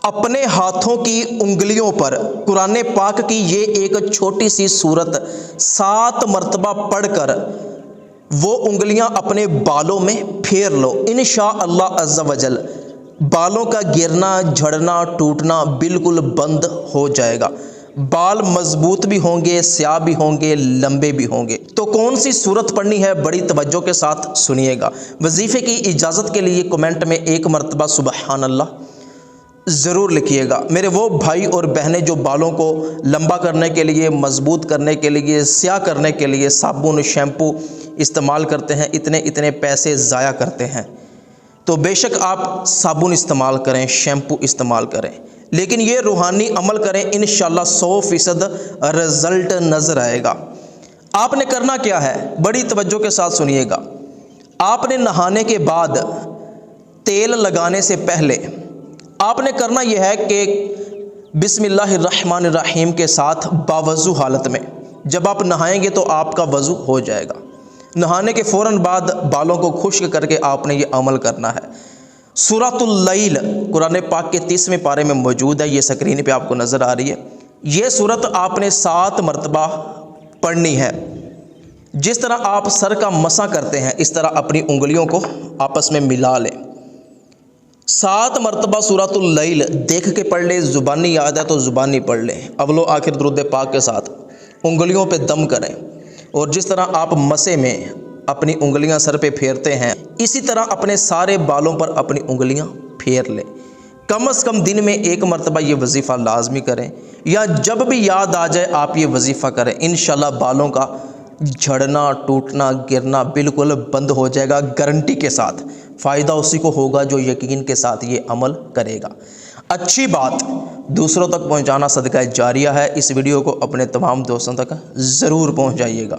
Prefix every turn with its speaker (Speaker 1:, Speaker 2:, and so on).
Speaker 1: اپنے ہاتھوں کی انگلیوں پر قرآن پاک کی یہ ایک چھوٹی سی سورت 7 مرتبہ پڑھ کر وہ انگلیاں اپنے بالوں میں پھیر لو، انشاءاللہ عز و جل بالوں کا گرنا، جھڑنا، ٹوٹنا بالکل بند ہو جائے گا۔ بال مضبوط بھی ہوں گے، سیاہ بھی ہوں گے، لمبے بھی ہوں گے۔ تو کون سی سورت پڑھنی ہے، بڑی توجہ کے ساتھ سنیے گا۔ وظیفے کی اجازت کے لیے کمنٹ میں 1 مرتبہ سبحان اللہ ضرور لکھیے گا۔ میرے وہ بھائی اور بہنیں جو بالوں کو لمبا کرنے کے لیے، مضبوط کرنے کے لیے، سیاہ کرنے کے لیے صابن، شیمپو استعمال کرتے ہیں، اتنے پیسے ضائع کرتے ہیں، تو بے شک آپ صابن استعمال کریں، شیمپو استعمال کریں، لیکن یہ روحانی عمل کریں، انشاءاللہ 100% رزلٹ نظر آئے گا۔ آپ نے کرنا کیا ہے، بڑی توجہ کے ساتھ سنیے گا۔ آپ نے نہانے کے بعد تیل لگانے سے پہلے آپ نے کرنا یہ ہے کہ بسم اللہ الرحمن الرحیم کے ساتھ باوضو حالت میں جب آپ نہائیں گے تو آپ کا وضو ہو جائے گا۔ نہانے کے فوراً بعد بالوں کو خشک کر کے آپ نے یہ عمل کرنا ہے۔ سورۃ اللیل قرآن پاک کے 30ویں پارے میں موجود ہے، یہ سکرین پہ آپ کو نظر آ رہی ہے۔ یہ سورت آپ نے 7 مرتبہ پڑھنی ہے۔ جس طرح آپ سر کا مسح کرتے ہیں اس طرح اپنی انگلیوں کو آپس میں ملا لیں۔ 7 مرتبہ سورۃ اللیل دیکھ کے پڑھ لیں، زبانی یاد ہے تو زبانی پڑھ لیں، اول و آخر درود پاک کے ساتھ انگلیوں پہ دم کریں، اور جس طرح آپ مسے میں اپنی انگلیاں سر پہ پھیرتے ہیں اسی طرح اپنے سارے بالوں پر اپنی انگلیاں پھیر لیں۔ کم از کم دن میں 1 مرتبہ یہ وظیفہ لازمی کریں، یا جب بھی یاد آ جائے آپ یہ وظیفہ کریں، انشاءاللہ بالوں کا جھڑنا، ٹوٹنا، گرنا بالکل بند ہو جائے گا، گارنٹی کے ساتھ۔ فائدہ اسی کو ہوگا جو یقین کے ساتھ یہ عمل کرے گا۔ اچھی بات دوسروں تک پہنچانا صدقہ جاریہ ہے۔ اس ویڈیو کو اپنے تمام دوستوں تک ضرور پہنچائیے گا۔